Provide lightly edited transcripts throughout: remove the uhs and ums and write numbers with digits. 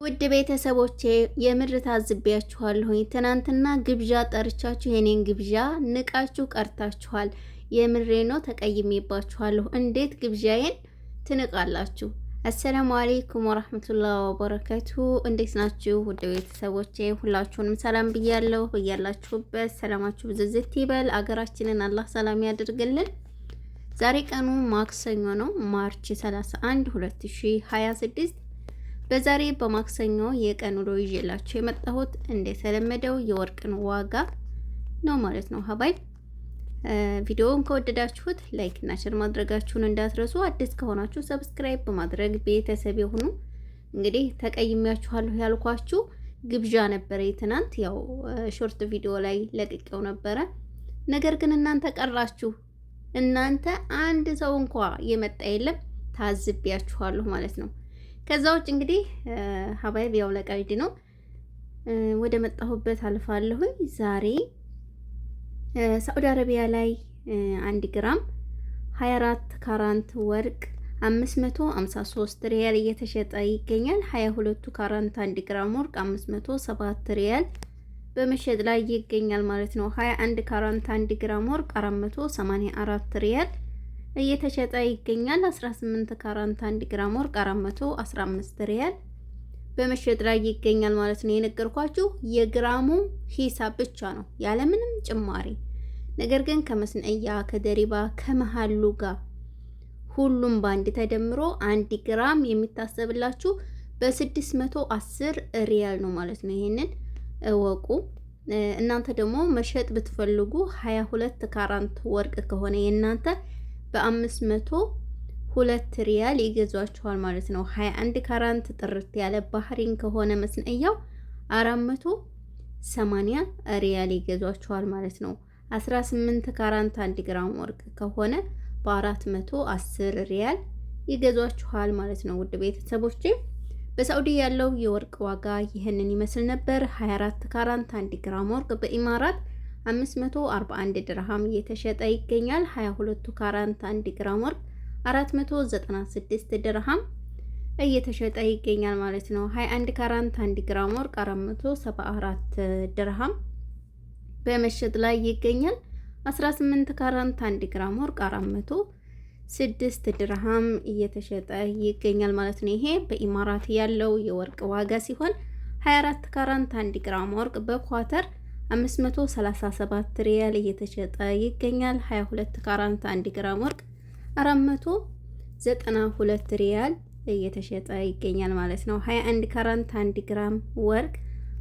ውድ ቤተሰቦቼ የምር ታዝቤያችኋለሁኝ። ትናንትና ግብዣ ጠርቻችሁ የኔን ግብዣ ንቃችሁ ቀርታችኋል። የምሬ ነው፣ ተቀይሜባችኋለሁ። እንዴት ግብዣዬን ትንቃላችሁ? አሰላሙ አሌይኩም ወራህመቱላሂ ወበረካቱሁ። እንዴት ናችሁ ውድ ቤተሰቦቼ? ሁላችሁንም ሰላም ብያለሁ። በያላችሁበት ሰላማችሁ ብዝዝት ይበል። አገራችንን አላህ ሰላም ያድርግልን። ዛሬ ቀኑ ማክሰኞ ነው፣ ማርች 31 2026። በዛሬ በማክሰኞ የቀን ውሎ ይዤላችሁ የመጣሁት እንደተለመደው የወርቅን ዋጋ ነው ማለት ነው። ሀባይ ቪዲዮውን ከወደዳችሁት ላይክ እና ሼር ማድረጋችሁን እንዳትረሱ። አዲስ ከሆናችሁ ሰብስክራይብ በማድረግ ቤተሰብ የሆኑ። እንግዲህ ተቀይሜያችኋለሁ ያልኳችሁ ግብዣ ነበረ ትናንት፣ ያው ሾርት ቪዲዮ ላይ ለቅቄው ነበረ። ነገር ግን እናንተ ቀራችሁ። እናንተ አንድ ሰው እንኳ የመጣ የለም። ታዝቤያችኋለሁ ማለት ነው። ከዛ ውጭ እንግዲህ ሀባይብ ያው ለቀልድ ነው። ወደ መጣሁበት አልፋለሁኝ። ዛሬ ሳዑዲ አረቢያ ላይ 1 ግራም 24 ካራንት ወርቅ 553 ሪያል እየተሸጠ ይገኛል። 22 ካራንት 1 ግራም ወርቅ 507 ሪያል በመሸጥ ላይ ይገኛል ማለት ነው። 21 ካራንት 1 ግራም ወርቅ 484 ሪያል እየተሸጠ ይገኛል። 18 ካራንት 1 ግራም ወርቅ 415 ሪያል በመሸጥ ላይ ይገኛል ማለት ነው። የነገርኳችሁ የግራሙ ሂሳብ ብቻ ነው ያለምንም ጭማሪ። ነገር ግን ከመስነያ ከደሪባ ከመሃሉ ጋር ሁሉም ባንድ ተደምሮ 1 ግራም የሚታሰብላችሁ በ610 ሪያል ነው ማለት ነው። ይሄንን እወቁ። እናንተ ደግሞ መሸጥ ብትፈልጉ 22 ካራንት ወርቅ ከሆነ የእናንተ በ502 ሪያል ይገዟችኋል ማለት ነው። 21 ካራንት ጥርት ያለ ባህሪን ከሆነ መስነያው 480 ሪያል ይገዟችኋል ማለት ነው። 18 ካራንት 1 ግራም ወርቅ ከሆነ በ410 ሪያል ይገዟችኋል ማለት ነው። ውድ ቤተሰቦቼ በሳዑዲ ያለው የወርቅ ዋጋ ይህንን ይመስል ነበር። 24 ካራንት 1 ግራም ወርቅ በኢማራት 541 ድርሃም እየተሸጠ ይገኛል። 22 ካራንት 1 ግራም ወርቅ 496 ድርሃም እየተሸጠ ይገኛል ማለት ነው። 21 ካራንት 1 ግራም ወርቅ 474 ድርሃም በመሸጥ ላይ ይገኛል። 18 ካራንት 1 ግራም ወርቅ 406 ድርሃም እየተሸጠ ይገኛል ማለት ነው። ይሄ በኢማራት ያለው የወርቅ ዋጋ ሲሆን 24 ካራንት 1 ግራም ወርቅ በኳተር 537 ሪያል እየተሸጠ ይገኛል። 22 ካራንት 1 ግራም ወርቅ 492 ሪያል እየተሸጠ ይገኛል ማለት ነው። 21 ካራንት 1 ግራም ወርቅ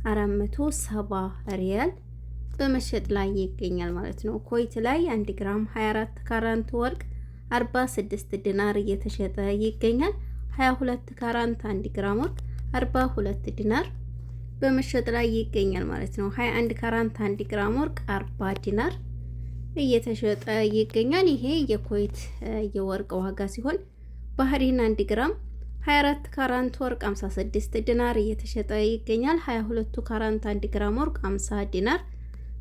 470 ሪያል በመሸጥ ላይ ይገኛል ማለት ነው። ኮይት ላይ 1 ግራም 24 ካራንት ወርቅ 46 ዲናር እየተሸጠ ይገኛል። 22 ካራንት 1 ግራም ወርቅ 42 ዲናር በመሸጥ ላይ ይገኛል ማለት ነው። 21 ካራንት 1 ግራም ወርቅ 40 ዲናር እየተሸጠ ይገኛል። ይሄ የኮይት የወርቅ ዋጋ ሲሆን ባህሪን 1 ግራም 24 ካራንት ወርቅ 56 ዲናር እየተሸጠ ይገኛል። 22 ካራንት 1 ግራም ወርቅ 50 ዲናር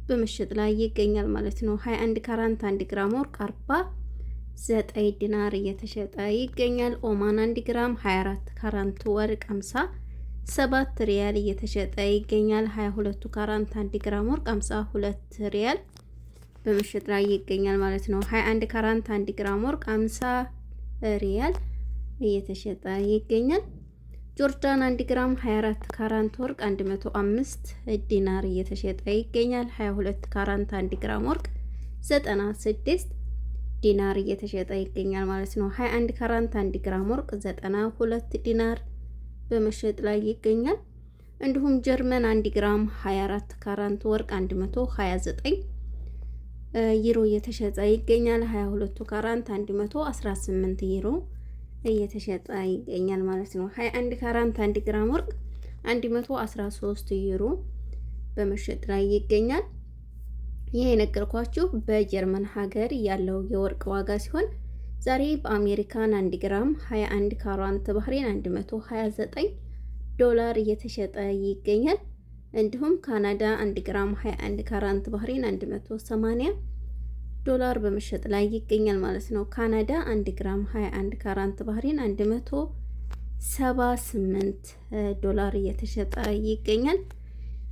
በመሸጥ ላይ ይገኛል ማለት ነው። 21 ካራንት 1 ግራም ወርቅ 49 ዲናር እየተሸጠ ይገኛል። ኦማን 1 ግራም 24 ካራንት ወርቅ 57 ሪያል እየተሸጠ ይገኛል። 22 ካራንት 1 ግራም ወርቅ 52 ሪያል በመሸጥ ላይ ይገኛል ማለት ነው። 21 ካራንት 1 ግራም ወርቅ 50 ሪያል እየተሸጠ ይገኛል። ጆርዳን 1 ግራም 24 ካራንት ወርቅ 105 ዲናር እየተሸጠ ይገኛል። 22 ካራንት 1 ግራም ወርቅ 96 ዲናር እየተሸጠ ይገኛል ማለት ነው። 21 ካራንት 1 ግራም ወርቅ 92 ዲናር በመሸጥ ላይ ይገኛል። እንዲሁም ጀርመን 1 ግራም 24 ካራንት ወርቅ 129 ዩሮ እየተሸጠ ይገኛል። 22 ካራንት 118 ዩሮ እየተሸጠ ይገኛል ማለት ነው። 21 ካራንት 1 ግራም ወርቅ 113 ዩሮ በመሸጥ ላይ ይገኛል። ይሄ የነገርኳችሁ በጀርመን ሀገር ያለው የወርቅ ዋጋ ሲሆን ዛሬ በአሜሪካን 1 ግራም 21 ካራንት ባህሬን 129 ዶላር እየተሸጠ ይገኛል። እንዲሁም ካናዳ 1 ግራም 21 ካራንት ባህሬን 180 ዶላር በመሸጥ ላይ ይገኛል ማለት ነው። ካናዳ 1 ግራም 21 ካራንት ባህሬን 78 ዶላር እየተሸጠ ይገኛል።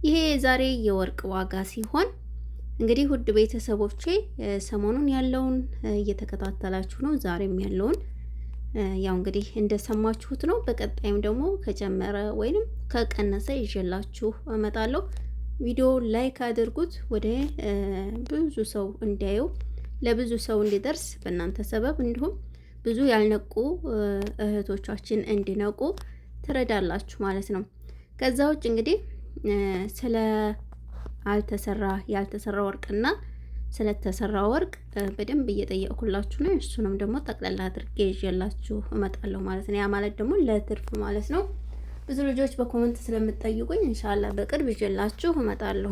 ይሄ የዛሬ የወርቅ ዋጋ ሲሆን እንግዲህ ውድ ቤተሰቦቼ ሰሞኑን ያለውን እየተከታተላችሁ ነው። ዛሬም ያለውን ያው እንግዲህ እንደሰማችሁት ነው። በቀጣይም ደግሞ ከጨመረ ወይንም ከቀነሰ ይዤላችሁ እመጣለሁ። ቪዲዮ ላይክ አድርጉት፣ ወደ ብዙ ሰው እንዲያዩ፣ ለብዙ ሰው እንዲደርስ በእናንተ ሰበብ እንዲሁም ብዙ ያልነቁ እህቶቻችን እንዲነቁ ትረዳላችሁ ማለት ነው። ከዛ ውጭ እንግዲህ ስለ ያልተሰራ ወርቅና ስለተሰራ ወርቅ በደንብ እየጠየቅኩላችሁ ነው። እሱንም ደግሞ ጠቅላላ አድርጌ ይዤላችሁ እመጣለሁ ማለት ነው። ያ ማለት ደግሞ ለትርፍ ማለት ነው። ብዙ ልጆች በኮመንት ስለምትጠይቁኝ ኢንሻአላህ በቅርብ ይዤላችሁ እመጣለሁ።